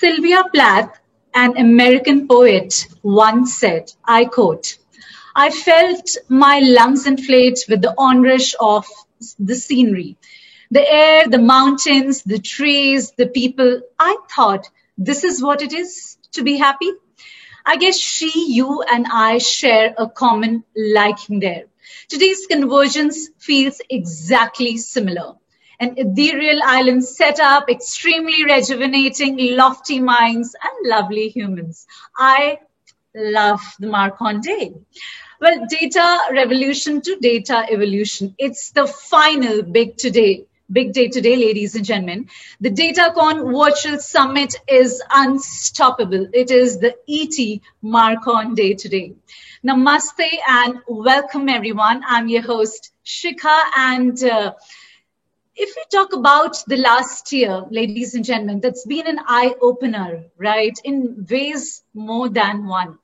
Sylvia Plath, an American poet, once said, I quote, I felt my lungs inflate with the onrush of the scenery. The air, the mountains, the trees, the people. I thought, this is what it is to be happy. I guess you and I share a common liking there. Today's convergence feels exactly similar. An ethereal island set up, extremely rejuvenating, lofty minds, and lovely humans. I love the Marconde. Well, data revolution to data evolution. It's the final big day today, ladies and gentlemen. The DataCon Virtual Summit is unstoppable. It is the ET Marcon Day today. Namaste and welcome everyone. I'm your host, Shikha, and if we talk about the last year, ladies and gentlemen, that's been an eye-opener, right, in ways more than one.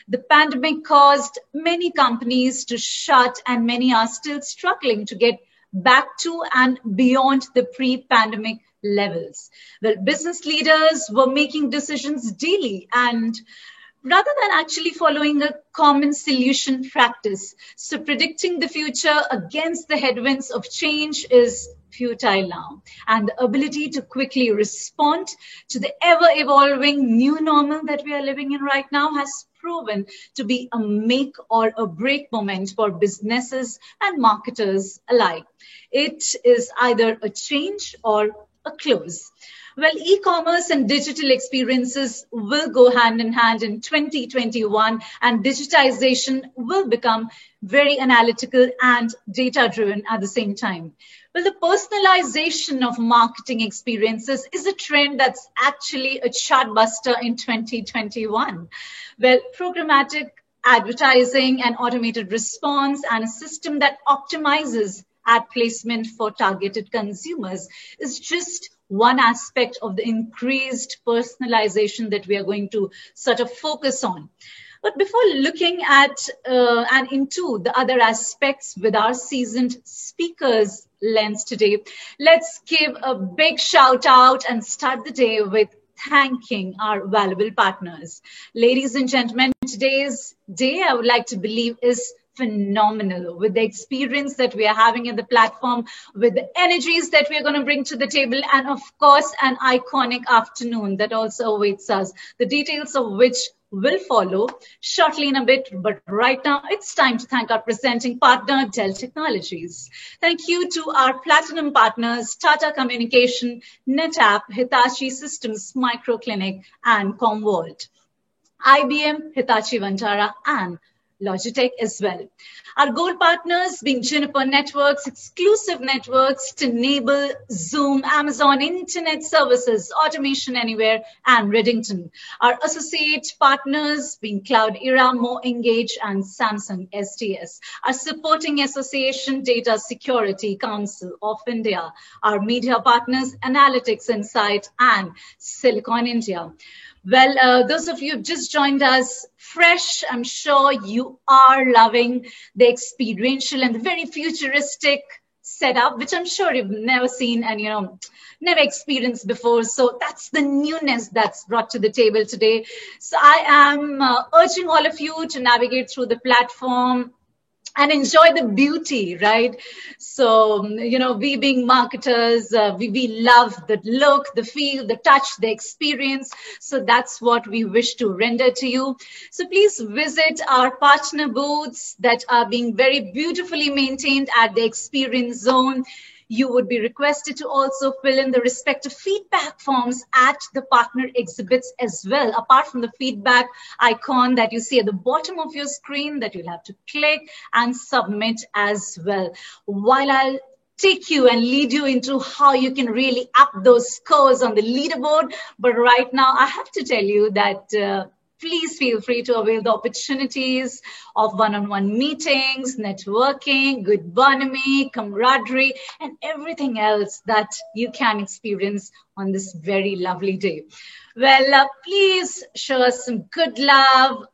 The pandemic caused many companies to shut, and many are still struggling to get back to and beyond the pre-pandemic levels. Well, business leaders were making decisions daily and rather than actually following a common solution practice. So predicting the future against the headwinds of change is futile now. And the ability to quickly respond to the ever-evolving new normal that we are living in right now has proven to be a make or a break moment for businesses and marketers alike. It is either a change or a close. Well, e-commerce and digital experiences will go hand in hand in 2021, and digitization will become very analytical and data-driven at the same time. Well, the personalization of marketing experiences is a trend that's actually a chartbuster in 2021. Well, programmatic advertising and automated response and a system that optimizes ad placement for targeted consumers is just one aspect of the increased personalization that we are going to sort of focus on. But before looking at and into the other aspects with our seasoned speakers lens today, let's give a big shout out and start the day with thanking our valuable partners. Ladies and gentlemen, today's day, I would like to believe, is phenomenal with the experience that we are having at the platform, with the energies that we are going to bring to the table, and of course, an iconic afternoon that also awaits us, the details of which will follow shortly in a bit. But right now, it's time to thank our presenting partner, Dell Technologies. Thank you to our platinum partners, Tata Communication, NetApp, Hitachi Systems, Microclinic, and Commvault. IBM, Hitachi Vantara, and Logitech as well. Our gold partners being Juniper Networks, Exclusive Networks, Tenable, Zoom, Amazon Internet Services, Automation Anywhere, and Redington. Our associate partners being Cloudera, MoEngage, and Samsung STS. Our supporting association, Data Security Council of India. Our media partners, Analytics Insight, and Silicon India. Well, those of you who've just joined us fresh, I'm sure you are loving the experiential and the very futuristic setup, which I'm sure you've never seen and, never experienced before. So that's the newness that's brought to the table today. So I am urging all of you to navigate through the platform and enjoy the beauty, right? So, we being marketers, we love the look, the feel, the touch, the experience. So that's what we wish to render to you. So please visit our partner booths that are being very beautifully maintained at the Experience Zone. You would be requested to also fill in the respective feedback forms at the partner exhibits as well, apart from the feedback icon that you see at the bottom of your screen that you'll have to click and submit as well. While I'll take you and lead you into how you can really up those scores on the leaderboard, but right now I have to tell you that please feel free to avail the opportunities of one-on-one meetings, networking, good bonhomie, camaraderie, and everything else that you can experience on this very lovely day. Well, please show us some good love,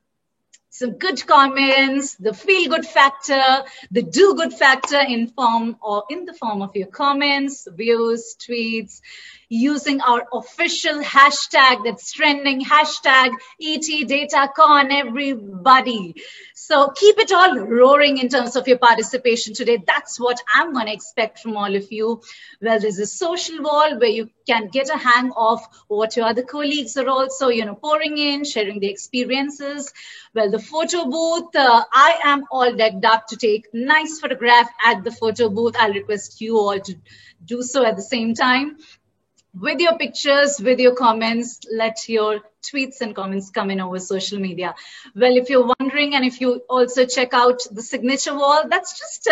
some good comments, the feel good factor, the do good factor in the form of your comments, views, tweets, using our official hashtag that's trending, hashtag ETDataCon, everybody. So keep it all roaring in terms of your participation today. That's what I'm going to expect from all of you. Well, there's a social wall where you can get a hang of what your other colleagues are also, pouring in, sharing their experiences. Well, the photo booth, I am all decked up to take nice photograph at the photo booth. I'll request you all to do so at the same time. With your pictures, with your comments, let your tweets and comments come in over social media. Well, if you're wondering, and if you also check out the signature wall, that's just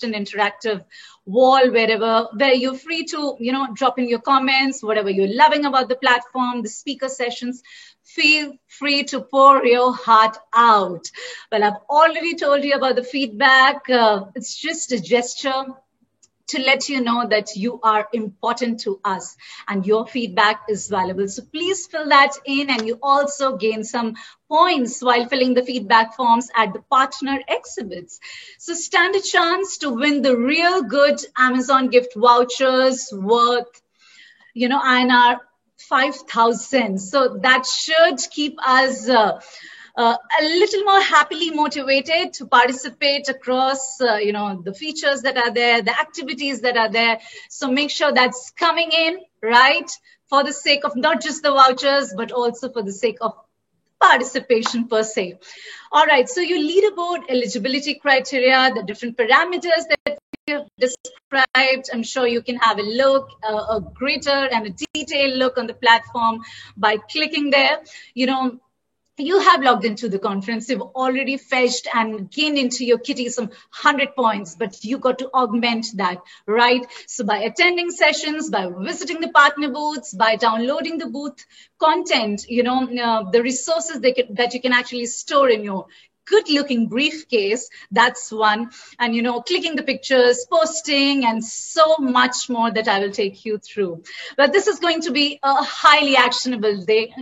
an interactive wall where you're free to, drop in your comments, whatever you're loving about the platform, the speaker sessions. Feel free to pour your heart out. Well, I've already told you about the feedback. It's just a gesture to let you know that you are important to us and your feedback is valuable. So please fill that in, and you also gain some points while filling the feedback forms at the partner exhibits. So stand a chance to win the real good Amazon gift vouchers worth, INR 5,000. So that should keep us a little more happily motivated to participate across, the features that are there, the activities that are there. So make sure that's coming in, right? For the sake of not just the vouchers, but also for the sake of participation per se. All right, so your leaderboard eligibility criteria, the different parameters that you've described, I'm sure you can have a look, a greater and a detailed look on the platform by clicking there. You have logged into the conference, you've already fetched and gained into your kitty some 100 points, but you got to augment that, right? So by attending sessions, by visiting the partner booths, by downloading the booth content, the resources that you can actually store in your good looking briefcase, that's one. And, clicking the pictures, posting, and so much more that I will take you through. But this is going to be a highly actionable day.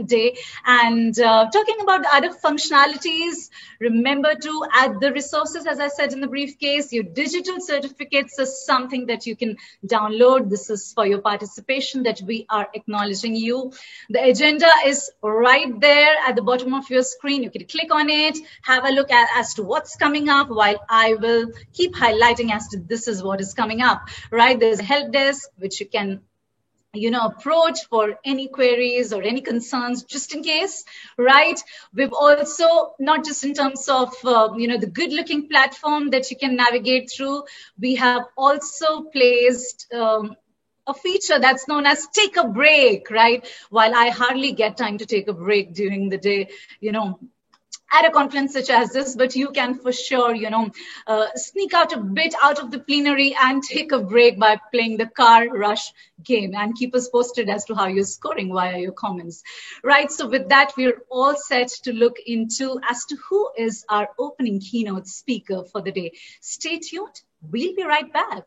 And talking about other functionalities, remember to add the resources, as I said in the briefcase. Your digital certificates is something that you can download. This is for your participation that we are acknowledging you. The agenda is right there at the bottom of your screen. You can click on it, have a look at as to what's coming up, while I will keep highlighting as to this is what is coming up, right? There's a help desk which you can approach for any queries or any concerns, just in case, right? We've also, not just in terms of, the good looking platform that you can navigate through, we have also placed a feature that's known as take a break, right? While I hardly get time to take a break during the day, at a conference such as this, but you can for sure, sneak out a bit out of the plenary and take a break by playing the car rush game, and keep us posted as to how you're scoring via your comments, right? So with that, we're all set to look into as to who is our opening keynote speaker for the day. Stay tuned. We'll be right back.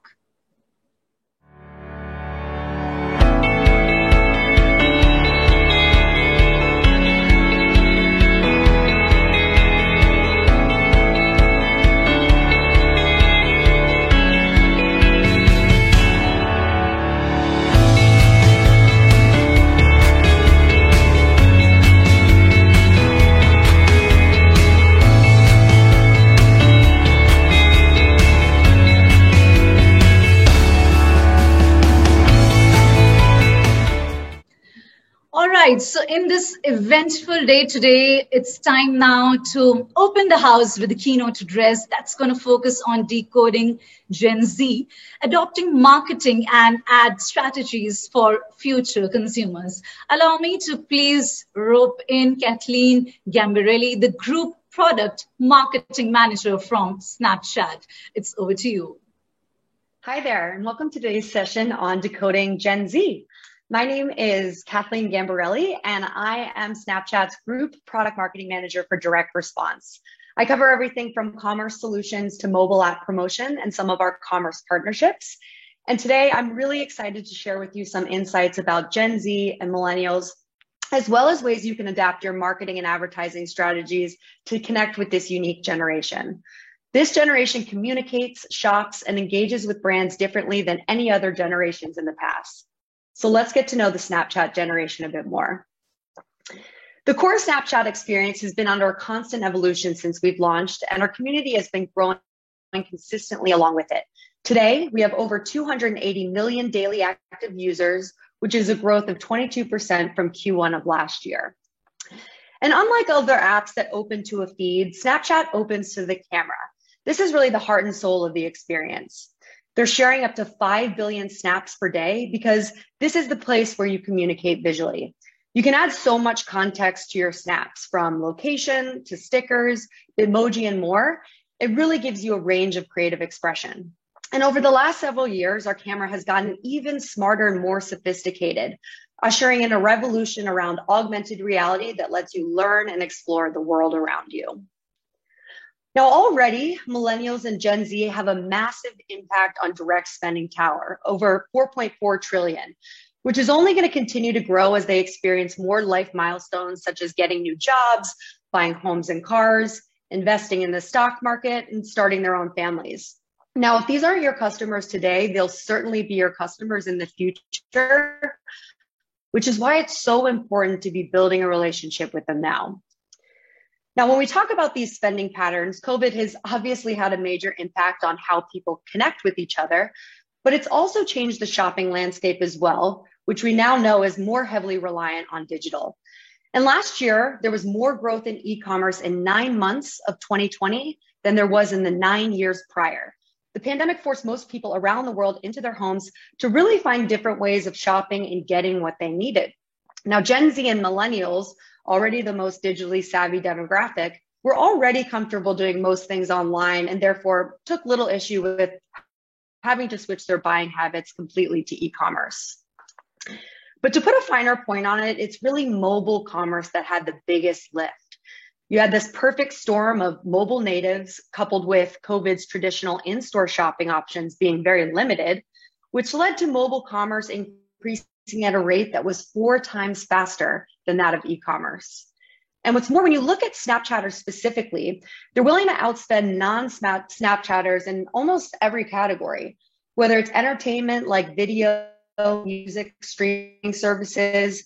All right, so in this eventful day today, it's time now to open the house with a keynote address that's going to focus on decoding Gen Z, adopting marketing and ad strategies for future consumers. Allow me to please rope in Kathleen Gambarelli, the Group Product Marketing Manager from Snapchat. It's over to you. Hi there, and welcome to today's session on decoding Gen Z. My name is Kathleen Gambarelli, and I am Snapchat's Group Product Marketing Manager for Direct Response. I cover everything from commerce solutions to mobile app promotion and some of our commerce partnerships. And today I'm really excited to share with you some insights about Gen Z and millennials as well as ways you can adapt your marketing and advertising strategies to connect with this unique generation. This generation communicates, shops, and engages with brands differently than any other generations in the past. So let's get to know the Snapchat generation a bit more. The core Snapchat experience has been under a constant evolution since we've launched, and our community has been growing consistently along with it. Today, we have over 280 million daily active users, which is a growth of 22% from Q1 of last year. And unlike other apps that open to a feed, Snapchat opens to the camera. This is really the heart and soul of the experience. They're sharing up to 5 billion snaps per day because this is the place where you communicate visually. You can add so much context to your snaps, from location to stickers, emoji, and more. It really gives you a range of creative expression. And over the last several years, our camera has gotten even smarter and more sophisticated, ushering in a revolution around augmented reality that lets you learn and explore the world around you. Now, already, millennials and Gen Z have a massive impact on direct spending power, over 4.4 trillion, which is only going to continue to grow as they experience more life milestones, such as getting new jobs, buying homes and cars, investing in the stock market, and starting their own families. Now, if these aren't your customers today, they'll certainly be your customers in the future, which is why it's so important to be building a relationship with them now. Now, when we talk about these spending patterns, COVID has obviously had a major impact on how people connect with each other, but it's also changed the shopping landscape as well, which we now know is more heavily reliant on digital. And last year, there was more growth in e-commerce in 9 months of 2020 than there was in the 9 years prior. The pandemic forced most people around the world into their homes to really find different ways of shopping and getting what they needed. Now, Gen Z and millennials, already the most digitally savvy demographic, were already comfortable doing most things online and therefore took little issue with having to switch their buying habits completely to e-commerce. But to put a finer point on it, it's really mobile commerce that had the biggest lift. You had this perfect storm of mobile natives coupled with COVID's traditional in-store shopping options being very limited, which led to mobile commerce increasing at a rate that was 4 times faster than that of e-commerce. And what's more, when you look at Snapchatters specifically, they're willing to outspend non-Snapchatters in almost every category, whether it's entertainment like video, music, streaming services,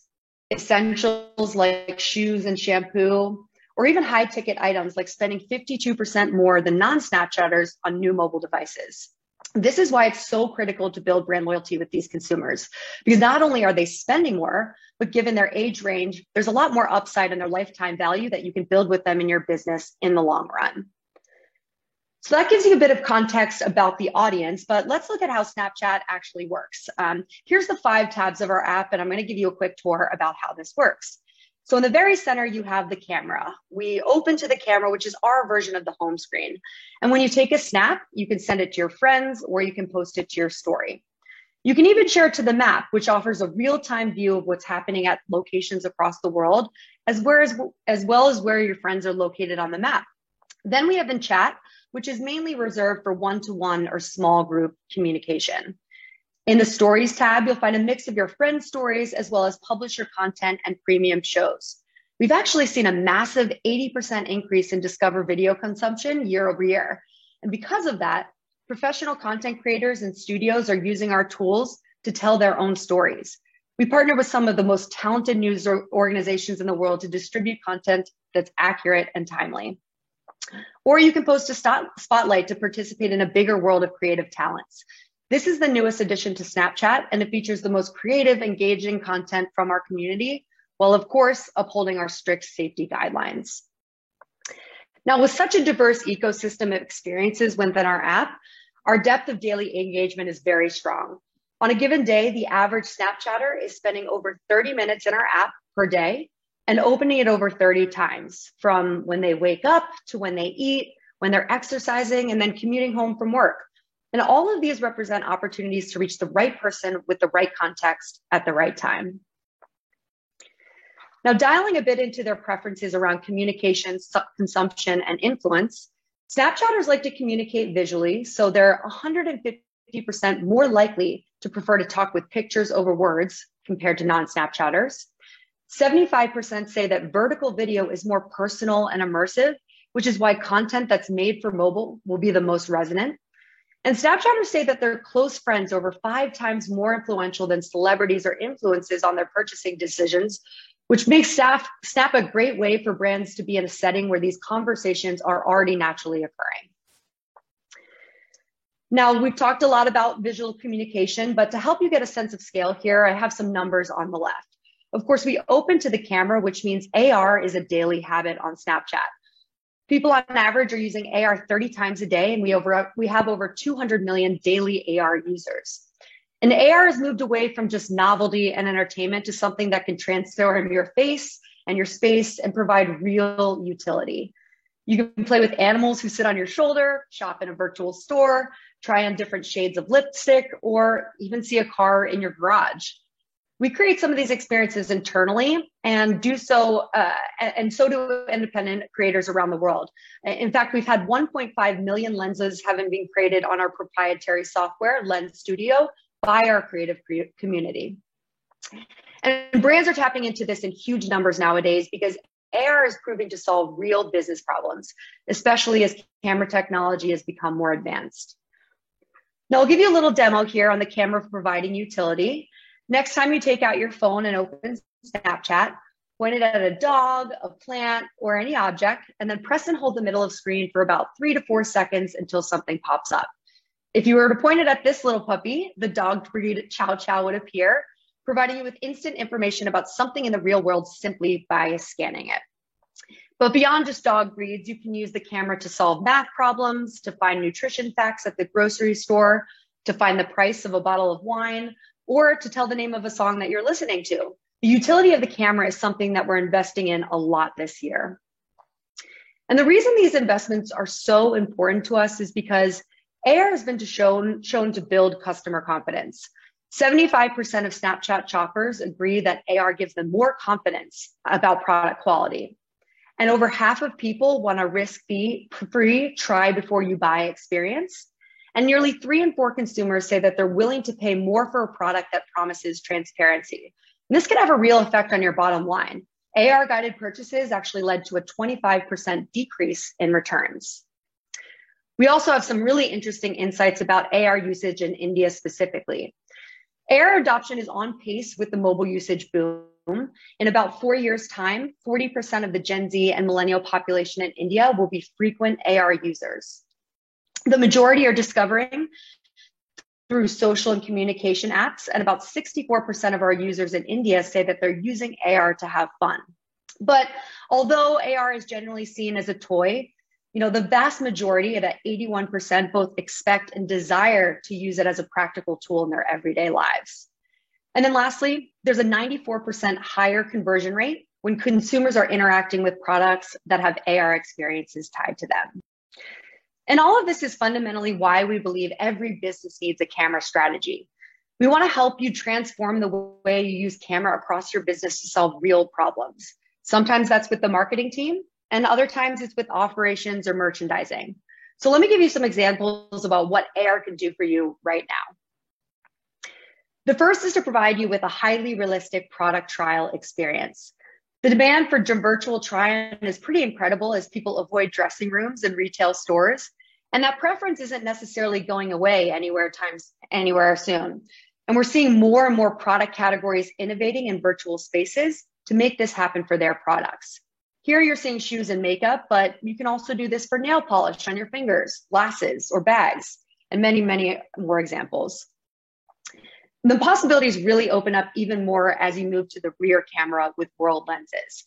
essentials like shoes and shampoo, or even high ticket items like spending 52% more than non-Snapchatters on new mobile devices. This is why it's so critical to build brand loyalty with these consumers, because not only are they spending more, but given their age range, there's a lot more upside in their lifetime value that you can build with them in your business in the long run. So that gives you a bit of context about the audience, but let's look at how Snapchat actually works. Here's the 5 tabs of our app, and I'm going to give you a quick tour about how this works. So in the very center, you have the camera. We open to the camera, which is our version of the home screen. And when you take a snap, you can send it to your friends or you can post it to your story. You can even share it to the map, which offers a real-time view of what's happening at locations across the world, as well as where your friends are located on the map. Then we have in chat, which is mainly reserved for one-to-one or small group communication. In the Stories tab, you'll find a mix of your friends' stories as well as publisher content and premium shows. We've actually seen a massive 80% increase in Discover video consumption year over year. And because of that, professional content creators and studios are using our tools to tell their own stories. We partner with some of the most talented news organizations in the world to distribute content that's accurate and timely. Or you can post a spotlight to participate in a bigger world of creative talents. This is the newest addition to Snapchat, and it features the most creative, engaging content from our community, while of course upholding our strict safety guidelines. Now, with such a diverse ecosystem of experiences within our app, our depth of daily engagement is very strong. On a given day, the average Snapchatter is spending over 30 minutes in our app per day and opening it over 30 times, from when they wake up to when they eat, when they're exercising, and then commuting home from work. And all of these represent opportunities to reach the right person with the right context at the right time. Now, dialing a bit into their preferences around communication, consumption, and influence, Snapchatters like to communicate visually, so they're 150% more likely to prefer to talk with pictures over words compared to non-Snapchatters. 75% say that vertical video is more personal and immersive, which is why content that's made for mobile will be the most resonant. And Snapchatters say that their close friends over 5 times more influential than celebrities or influencers on their purchasing decisions, which makes Snap a great way for brands to be in a setting where these conversations are already naturally occurring. Now, we've talked a lot about visual communication, but to help you get a sense of scale here, I have some numbers on the left. Of course, we open to the camera, which means AR is a daily habit on Snapchat. People on average are using AR 30 times a day, and we have over 200 million daily AR users. And AR has moved away from just novelty and entertainment to something that can transform your face and your space and provide real utility. You can play with animals who sit on your shoulder, shop in a virtual store, try on different shades of lipstick, or even see a car in your garage. We create some of these experiences internally and do so, and so do independent creators around the world. In fact, we've had 1.5 million lenses having been created on our proprietary software, Lens Studio, by our creative community. And brands are tapping into this in huge numbers nowadays because AR is proving to solve real business problems, especially as camera technology has become more advanced. Now, I'll give you a little demo here on the camera for providing utility. Next time you take out your phone and open Snapchat, point it at a dog, a plant, or any object, and then press and hold the middle of screen for about 3 to 4 seconds until something pops up. If you were to point it at this little puppy, the dog breed Chow Chow would appear, providing you with instant information about something in the real world simply by scanning it. But beyond just dog breeds, you can use the camera to solve math problems, to find nutrition facts at the grocery store, to find the price of a bottle of wine, or to tell the name of a song that you're listening to. The utility of the camera is something that we're investing in a lot this year. And the reason these investments are so important to us is because AR has been shown to build customer confidence. 75% of Snapchat shoppers agree that AR gives them more confidence about product quality. And over half of people want a risk-free try before you buy experience. And nearly 3 in 4 consumers say that they're willing to pay more for a product that promises transparency. And this could have a real effect on your bottom line. AR-guided purchases actually led to a 25% decrease in returns. We also have some really interesting insights about AR usage in India specifically. AR adoption is on pace with the mobile usage boom. In about 4 years' time, 40% of the Gen Z and millennial population in India will be frequent AR users. The majority are discovering through social and communication apps, and about 64% of our users in India say that they're using AR to have fun. But although AR is generally seen as a toy, the vast majority of that 81% both expect and desire to use it as a practical tool in their everyday lives. And then lastly, there's a 94% higher conversion rate when consumers are interacting with products that have AR experiences tied to them. And all of this is fundamentally why we believe every business needs a camera strategy. We want to help you transform the way you use camera across your business to solve real problems. Sometimes that's with the marketing team, and other times it's with operations or merchandising. So let me give you some examples about what AR can do for you right now. The first is to provide you with a highly realistic product trial experience. The demand for virtual try-on is pretty incredible as people avoid dressing rooms and retail stores. And that preference isn't necessarily going away anywhere soon. And we're seeing more and more product categories innovating in virtual spaces to make this happen for their products. Here you're seeing shoes and makeup, but you can also do this for nail polish on your fingers, glasses, or bags, and many, many more examples. The possibilities really open up even more as you move to the rear camera with world lenses.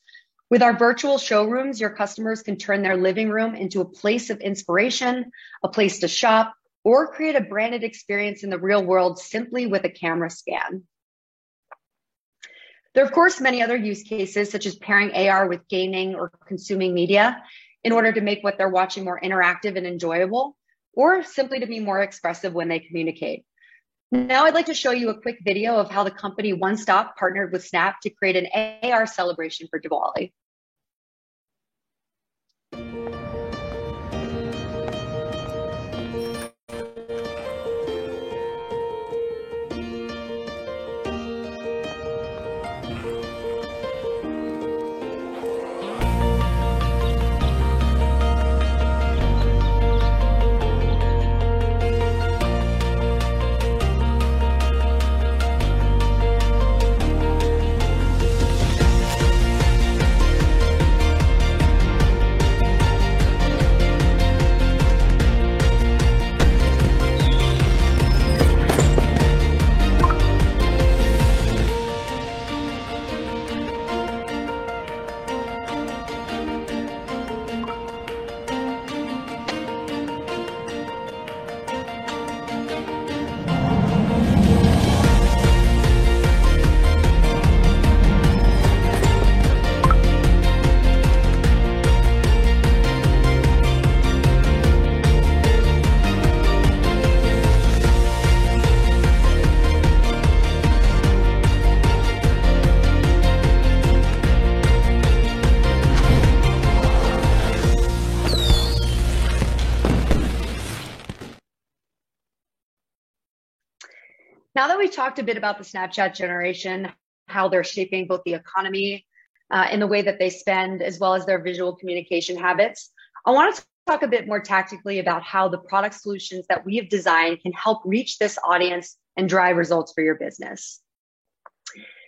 With our virtual showrooms, your customers can turn their living room into a place of inspiration, a place to shop, or create a branded experience in the real world simply with a camera scan. There are, of course, many other use cases, such as pairing AR with gaming or consuming media in order to make what they're watching more interactive and enjoyable, or simply to be more expressive when they communicate. Now I'd like to show you a quick video of how the company One Stop partnered with Snap to create an AR celebration for Diwali. Now that we've talked a bit about the Snapchat generation, how they're shaping both the economy in the way that they spend, as well as their visual communication habits, I want to talk a bit more tactically about how the product solutions that we have designed can help reach this audience and drive results for your business.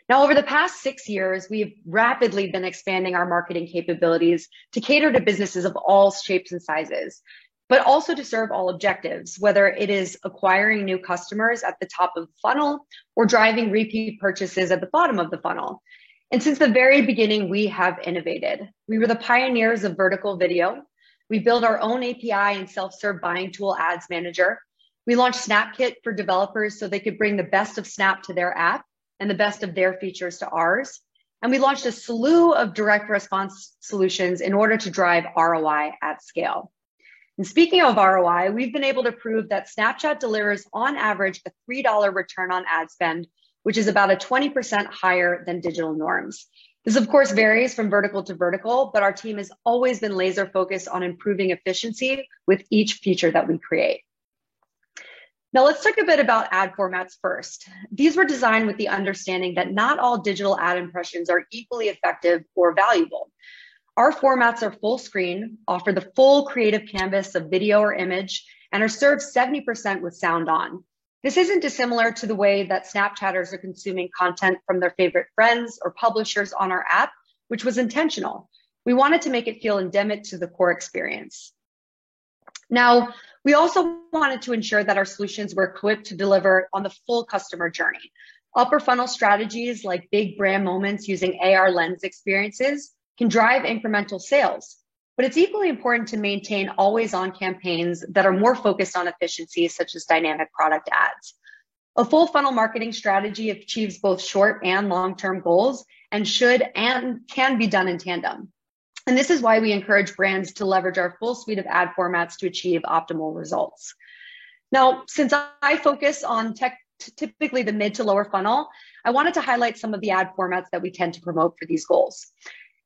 Now, over the past 6 years, we've rapidly been expanding our marketing capabilities to cater to businesses of all shapes and sizes, but also to serve all objectives, whether it is acquiring new customers at the top of the funnel or driving repeat purchases at the bottom of the funnel. And since the very beginning, we have innovated. We were the pioneers of vertical video. We built our own API and self-serve buying tool Ads Manager. We launched SnapKit for developers so they could bring the best of Snap to their app and the best of their features to ours. And we launched a slew of direct response solutions in order to drive ROI at scale. And speaking of ROI, we've been able to prove that Snapchat delivers on average a $3 return on ad spend, which is about a 20% higher than digital norms. This of course varies from vertical to vertical, but our team has always been laser focused on improving efficiency with each feature that we create. Now let's talk a bit about ad formats first. These were designed with the understanding that not all digital ad impressions are equally effective or valuable. Our formats are full screen, offer the full creative canvas of video or image, and are served 70% with sound on. This isn't dissimilar to the way that Snapchatters are consuming content from their favorite friends or publishers on our app, which was intentional. We wanted to make it feel endemic to the core experience. Now, we also wanted to ensure that our solutions were equipped to deliver on the full customer journey. Upper funnel strategies like big brand moments using AR lens experiences can drive incremental sales, but it's equally important to maintain always-on campaigns that are more focused on efficiency, such as dynamic product ads. A full funnel marketing strategy achieves both short and long-term goals and should and can be done in tandem. And this is why we encourage brands to leverage our full suite of ad formats to achieve optimal results. Now, since I focus on typically the mid to lower funnel, I wanted to highlight some of the ad formats that we tend to promote for these goals.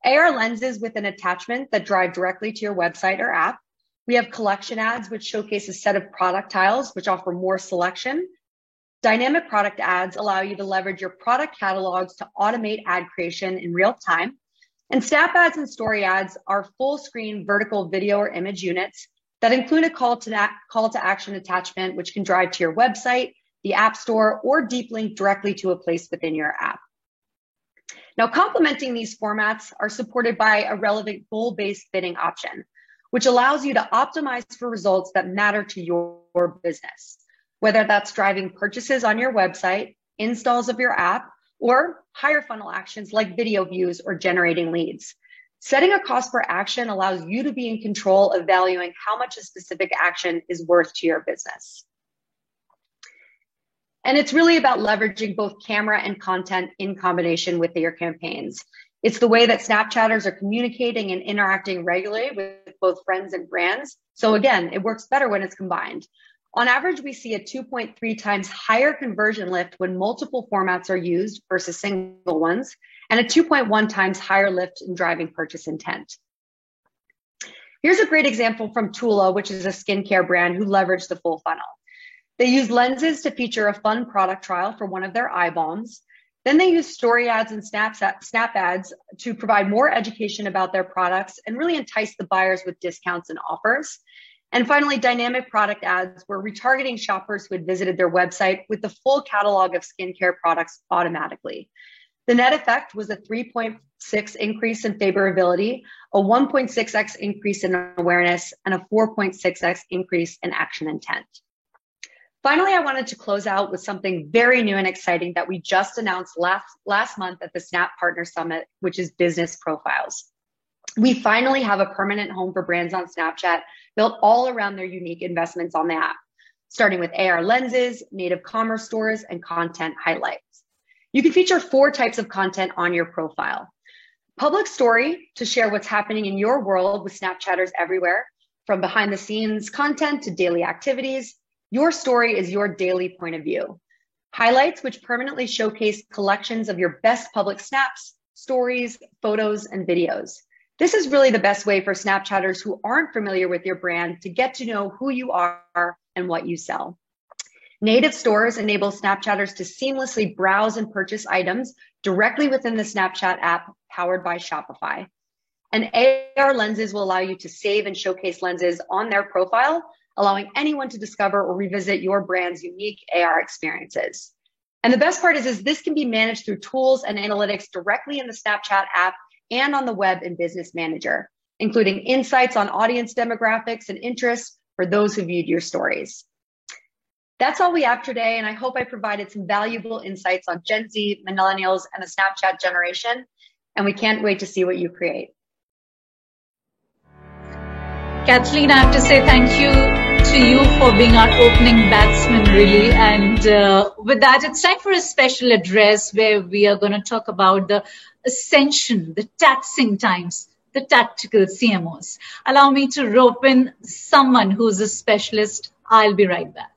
AR lenses with an attachment that drive directly to your website or app. We have collection ads, which showcase a set of product tiles, which offer more selection. Dynamic product ads allow you to leverage your product catalogs to automate ad creation in real time. And Snap ads and story ads are full screen vertical video or image units that include a call to action attachment, which can drive to your website, the app store, or deep link directly to a place within your app. Now, complementing these formats are supported by a relevant goal-based bidding option, which allows you to optimize for results that matter to your business, whether that's driving purchases on your website, installs of your app, or higher funnel actions like video views or generating leads. Setting a cost per action allows you to be in control of valuing how much a specific action is worth to your business. And it's really about leveraging both camera and content in combination with your campaigns. It's the way that Snapchatters are communicating and interacting regularly with both friends and brands. So again, it works better when it's combined. On average, we see a 2.3 times higher conversion lift when multiple formats are used versus single ones, and a 2.1 times higher lift in driving purchase intent. Here's a great example from Tula, which is a skincare brand who leveraged the full funnel. They used lenses to feature a fun product trial for one of their eye balms. Then they used story ads and Snap ads to provide more education about their products and really entice the buyers with discounts and offers. And finally, dynamic product ads were retargeting shoppers who had visited their website with the full catalog of skincare products automatically. The net effect was a 3.6 increase in favorability, a 1.6x increase in awareness, and a 4.6x increase in action intent. Finally, I wanted to close out with something very new and exciting that we just announced last month at the Snap Partner Summit, which is business profiles. We finally have a permanent home for brands on Snapchat built all around their unique investments on the app, starting with AR lenses, native commerce stores, and content highlights. You can feature 4 types of content on your profile. Public story, to share what's happening in your world with Snapchatters everywhere, from behind the scenes content to daily activities. Your story is your daily point of view. Highlights, which permanently showcase collections of your best public snaps, stories, photos, and videos. This is really the best way for Snapchatters who aren't familiar with your brand to get to know who you are and what you sell. Native stores enable Snapchatters to seamlessly browse and purchase items directly within the Snapchat app powered by Shopify. And AR lenses will allow you to save and showcase lenses on their profile, allowing anyone to discover or revisit your brand's unique AR experiences. And the best part is this can be managed through tools and analytics directly in the Snapchat app and on the web in Business Manager, including insights on audience demographics and interests for those who viewed your stories. That's all we have today, and I hope I provided some valuable insights on Gen Z, millennials, and the Snapchat generation, and we can't wait to see what you create. Kathleen, I have to say thank you to you for being our opening batsman, really. And with that, it's time for a special address where we are going to talk about the ascension, the taxing times, the tactical CMOs. Allow me to rope in someone who's a specialist. I'll be right back.